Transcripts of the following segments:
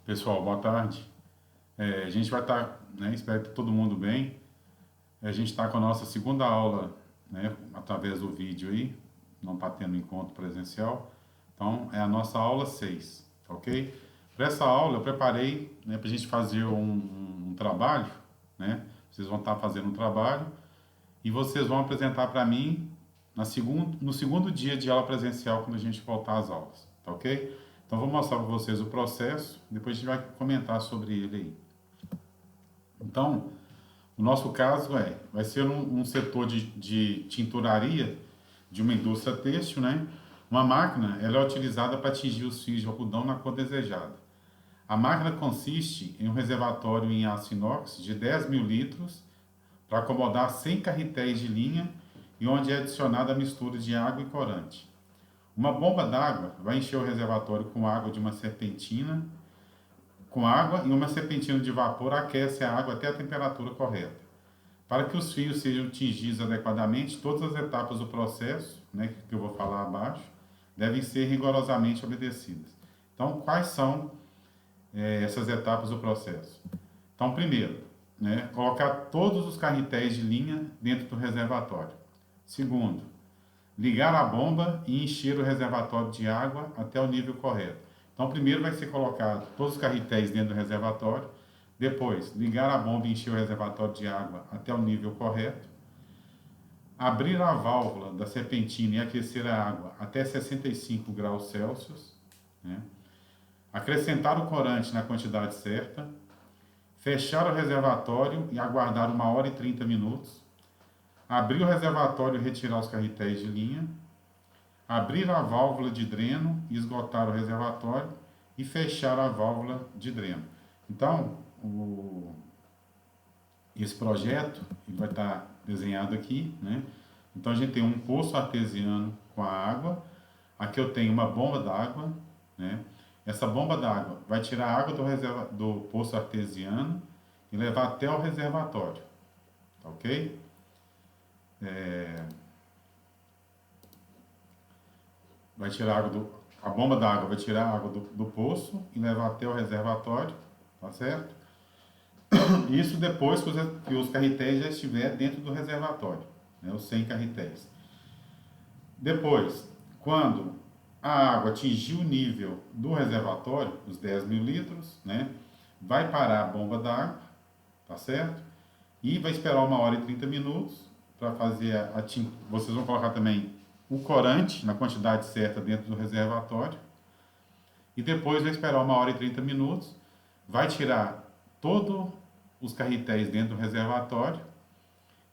Pessoal, boa tarde. A gente vai estar, espero que todo mundo bem. A gente está com a nossa segunda aula, através do vídeo aí, não está tendo encontro presencial. Então, é a nossa aula 6, tá ok? Para essa aula, eu preparei, para a gente fazer um trabalho, né? Vocês vão estar fazendo um trabalho e vocês vão apresentar para mim no segundo dia de aula presencial, quando a gente voltar às aulas, tá ok? Então, vou mostrar para vocês o processo, depois a gente vai comentar sobre ele aí. Então, o nosso caso vai ser um setor de tinturaria de uma indústria têxtil, né? Uma máquina, ela é utilizada para atingir os fios de algodão na cor desejada. A máquina consiste em um reservatório em aço inox de 10.000 litros para acomodar 100 carretéis de linha e onde é adicionada a mistura de água e corante. Uma bomba d'água vai encher o reservatório com água de uma serpentina, com água e uma serpentina de vapor aquece a água até a temperatura correta. Para que os fios sejam tingidos adequadamente, todas as etapas do processo, que eu vou falar abaixo, devem ser rigorosamente obedecidas. Então, quais são essas etapas do processo? Então, primeiro, colocar todos os carretéis de linha dentro do reservatório. Segundo, ligar a bomba e encher o reservatório de água até o nível correto. Então, primeiro vai ser colocado todos os carretéis dentro do reservatório. Depois, ligar a bomba e encher o reservatório de água até o nível correto. Abrir a válvula da serpentina e aquecer a água até 65 graus Celsius. Acrescentar o corante na quantidade certa. Fechar o reservatório e aguardar 1 hora e 30 minutos. Abrir o reservatório e retirar os carretéis de linha. Abrir a válvula de dreno e esgotar o reservatório e fechar a válvula de dreno. Então, esse projeto ele vai estar desenhado aqui, Então a gente tem um poço artesiano com a água. Aqui eu tenho uma bomba d'água, Essa bomba d'água vai tirar a água do poço artesiano e levar até o reservatório, tá ok? Vai tirar a bomba d'água vai tirar a água do poço e levar até o reservatório, tá certo? Isso depois que os carretéis já estiverem dentro do reservatório, os 100 carretéis. Depois, quando a água atingir o nível do reservatório, os 10.000 litros, vai parar a bomba d'água, tá certo? E vai esperar 1 hora e 30 minutos para fazer Vocês vão colocar também o corante na quantidade certa dentro do reservatório. E depois vai esperar 1 hora e 30 minutos, vai tirar todos os carretéis dentro do reservatório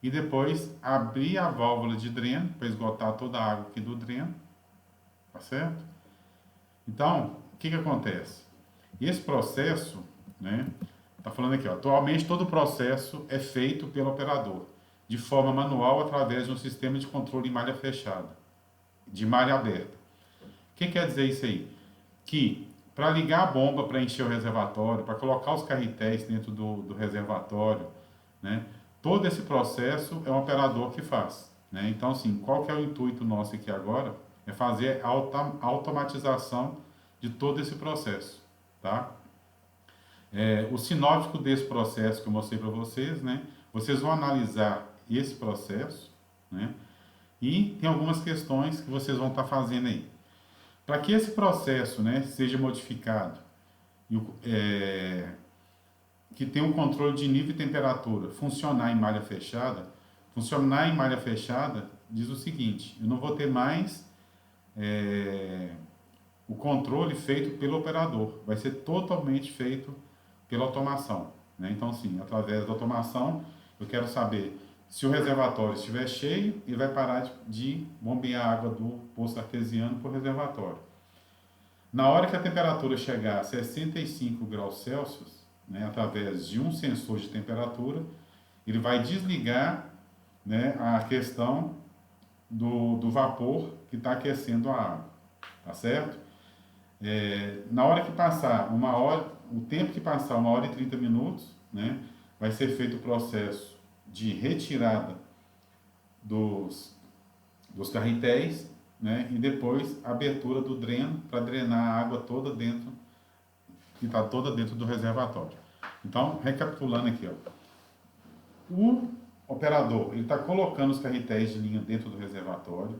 e depois abrir a válvula de dreno para esgotar toda a água aqui do dreno, tá certo? Então, o que acontece? Esse processo, tá falando aqui, atualmente todo o processo é feito pelo operador, de forma manual através de um sistema de controle em malha fechada, de malha aberta. O que quer dizer isso aí? Que para ligar a bomba para encher o reservatório, para colocar os carretéis dentro do reservatório, todo esse processo é um operador que faz. Então, assim, qual que é o intuito nosso aqui agora? É fazer a automatização de todo esse processo, tá? O sinóptico desse processo que eu mostrei para vocês, vocês vão analisar esse processo, e tem algumas questões que vocês vão estar fazendo aí. Para que esse processo, seja modificado, que tem um controle de nível e temperatura, funcionar em malha fechada diz o seguinte: eu não vou ter mais o controle feito pelo operador, vai ser totalmente feito pela automação. Então, sim, através da automação, eu quero saber se o reservatório estiver cheio, ele vai parar de bombear a água do poço artesiano para o reservatório. Na hora que a temperatura chegar a 65 graus Celsius, através de um sensor de temperatura, ele vai desligar a questão do vapor que está aquecendo a água, tá certo? Na hora que passar o tempo que passar 1 hora e 30 minutos, vai ser feito o processo de retirada dos carretéis, e depois a abertura do dreno para drenar a água toda dentro que está toda dentro do reservatório. Então, recapitulando aqui, ó, o operador ele está colocando os carretéis de linha dentro do reservatório,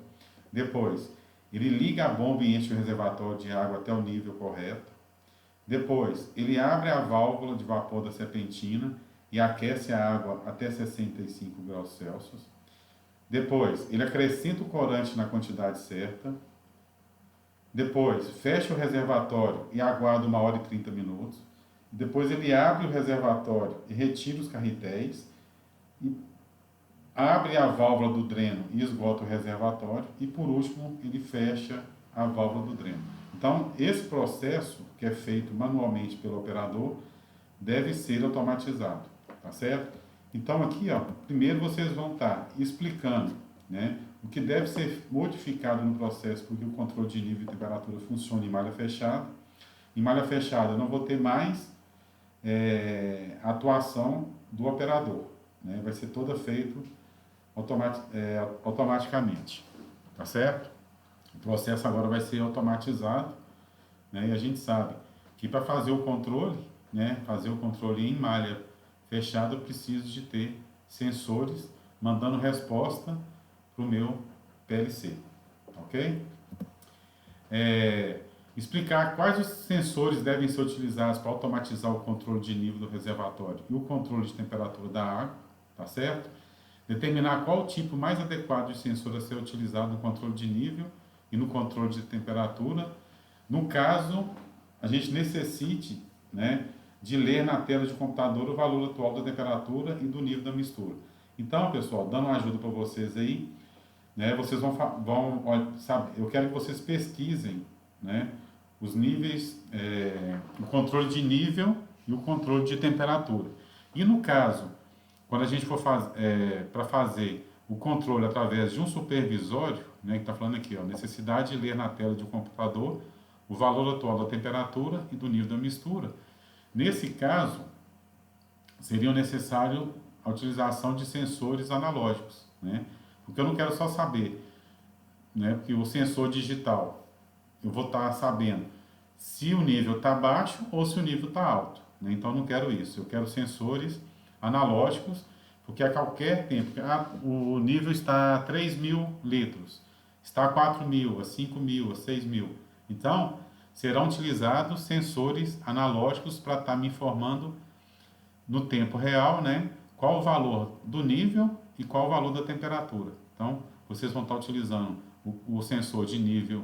depois ele liga a bomba e enche o reservatório de água até o nível correto, depois ele abre a válvula de vapor da serpentina e aquece a água até 65 graus Celsius, depois ele acrescenta o corante na quantidade certa, depois fecha o reservatório e aguarda 1 hora e 30 minutos, depois ele abre o reservatório e retira os carretéis, e abre a válvula do dreno e esgota o reservatório, e por último ele fecha a válvula do dreno. Então esse processo, que é feito manualmente pelo operador, deve ser automatizado, tá certo? Então aqui, ó, primeiro vocês vão estar explicando, né, o que deve ser modificado no processo para que o controle de nível e temperatura funcione em malha fechada. Em malha fechada eu não vou ter mais a atuação do operador, né? Vai ser toda feito automaticamente, tá certo? O processo agora vai ser automatizado, né? E a gente sabe que para fazer o controle, né, fazer o controle em malha fechada, eu preciso de ter sensores mandando resposta para o meu PLC, ok? Explicar quais os sensores devem ser utilizados para automatizar o controle de nível do reservatório e o controle de temperatura da água, tá certo? Determinar qual o tipo mais adequado de sensor a ser utilizado no controle de nível e no controle de temperatura, no caso a gente necessite, né, de ler na tela de computador o valor atual da temperatura e do nível da mistura. Então, pessoal, dando uma ajuda para vocês aí, né, vocês sabe, eu quero que vocês pesquisem, né, os níveis, o controle de nível e o controle de temperatura. E no caso, quando a gente for para fazer o controle através de um supervisório, né, que está falando aqui, ó, necessidade de ler na tela de um computador o valor atual da temperatura e do nível da mistura. Nesse caso, seria necessário a utilização de sensores analógicos, né? Porque eu não quero só saber, né? Porque o sensor digital, eu vou estar sabendo se o nível está baixo ou se o nível está alto, né? Então eu não quero isso, eu quero sensores analógicos, porque a qualquer tempo, o nível está a 3.000 litros, está a 4.000, a 5.000, a 6.000. Então, serão utilizados sensores analógicos para estar me informando no tempo real, né, qual o valor do nível e qual o valor da temperatura. Então, vocês vão estar utilizando o sensor de nível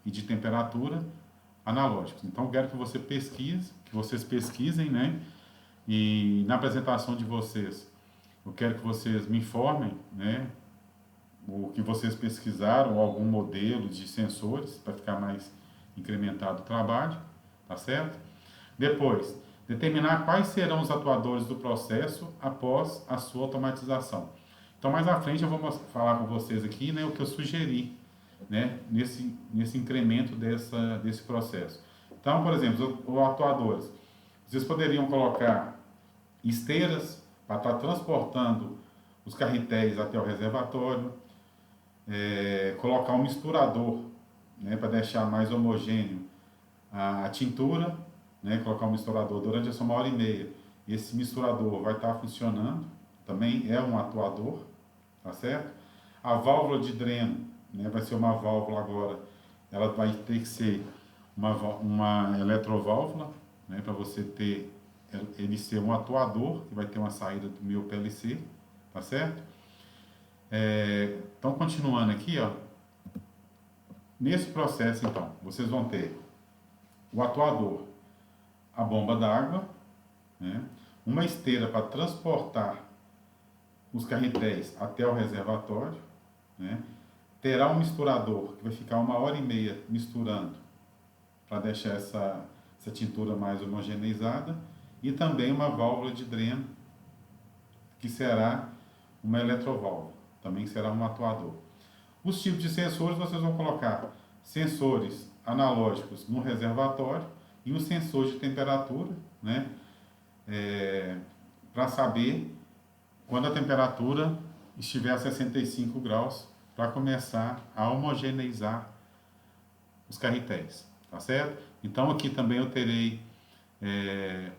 e de temperatura analógicos. Então, eu quero que vocês pesquisem, né, e na apresentação de vocês, eu quero que vocês me informem, né, o que vocês pesquisaram, ou algum modelo de sensores, para ficar mais incrementado o trabalho, tá certo? Depois, determinar quais serão os atuadores do processo após a sua automatização. Então, mais à frente eu vou falar com vocês aqui, né, o que eu sugeri, né, nesse incremento desse processo. Então, por exemplo, os atuadores, vocês poderiam colocar esteiras para estar transportando os carretéis até o reservatório, colocar um misturador, né, para deixar mais homogêneo a tintura, né, colocar um misturador durante essa 1 hora e meia. Esse misturador vai estar funcionando, também é um atuador, tá certo? A válvula de dreno, né, vai ser uma válvula agora, ela vai ter que ser uma eletroválvula, né, para você ter ele ser um atuador, que vai ter uma saída do meu PLC, tá certo? Então, continuando aqui, ó, nesse processo, então, vocês vão ter o atuador, a bomba d'água, né, uma esteira para transportar os carretéis até o reservatório, né, terá um misturador que vai ficar 1 hora e meia misturando para deixar essa tintura mais homogeneizada, e também uma válvula de dreno, que será uma eletroválvula, também será um atuador. Os tipos de sensores, vocês vão colocar sensores analógicos no reservatório e um sensor de temperatura, né, para saber quando a temperatura estiver a 65 graus, para começar a homogeneizar os carretéis, tá certo? Então aqui também eu terei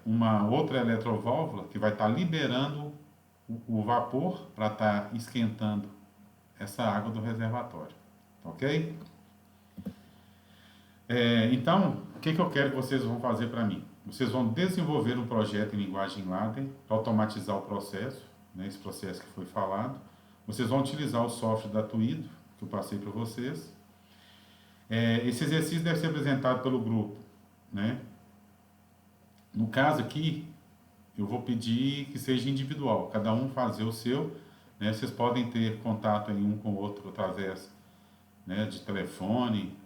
uma outra eletroválvula que vai estar liberando o vapor para estar esquentando essa água do reservatório, ok? Então, o que eu quero que vocês vão fazer para mim? Vocês vão desenvolver um projeto em linguagem Laden para automatizar o processo, né, esse processo que foi falado. Vocês vão utilizar o software da Tuido, que eu passei para vocês. Esse exercício deve ser apresentado pelo grupo, né? No caso aqui, eu vou pedir que seja individual, cada um fazer o seu, né? Vocês podem ter contato aí um com o outro através, né, de telefone,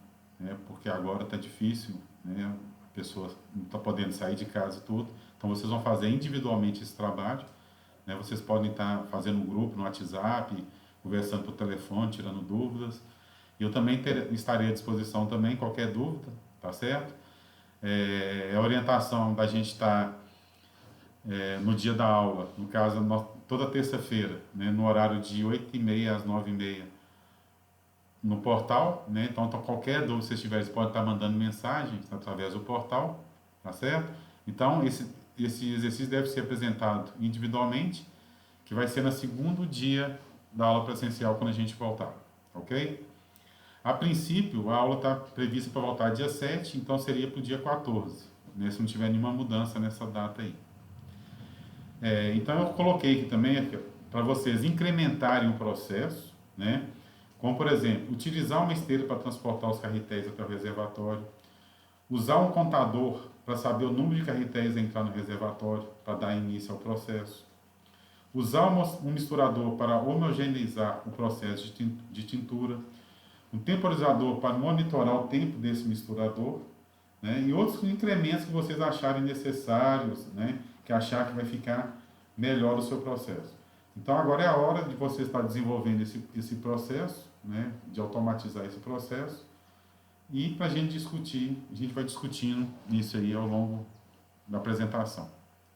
né, porque agora está difícil, né, a pessoa não está podendo sair de casa e tudo, então vocês vão fazer individualmente esse trabalho, né, vocês podem estar fazendo um grupo no WhatsApp, conversando por telefone, tirando dúvidas, e eu também estarei à disposição também, qualquer dúvida, tá certo? A orientação da gente estar no dia da aula, no caso, toda terça-feira, né, no horário de 8h30 às 9h30, no portal, né? Então, qualquer dúvida que vocês tiverem, vocês podem estar mandando mensagens através do portal, tá certo? Então, esse exercício deve ser apresentado individualmente, que vai ser no segundo dia da aula presencial, quando a gente voltar, ok? A princípio, a aula está prevista para voltar dia 7, então seria para o dia 14, né? Se não tiver nenhuma mudança nessa data aí. Então, eu coloquei aqui também, para vocês incrementarem o processo, né? Como, por exemplo, utilizar uma esteira para transportar os carretéis até o reservatório, usar um contador para saber o número de carretéis a entrar no reservatório, para dar início ao processo, usar um misturador para homogeneizar o processo de tintura, um temporizador para monitorar o tempo desse misturador, né, e outros incrementos que vocês acharem necessários, né, que achar que vai ficar melhor o seu processo. Então agora é a hora de você estar desenvolvendo esse processo, né, de automatizar esse processo, e para a gente discutir, a gente vai discutindo isso aí ao longo da apresentação,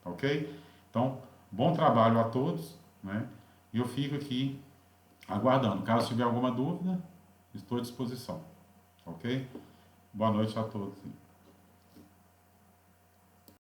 ok? Então, bom trabalho a todos, né, e eu fico aqui aguardando. Caso tiver alguma dúvida, estou à disposição, ok? Boa noite a todos.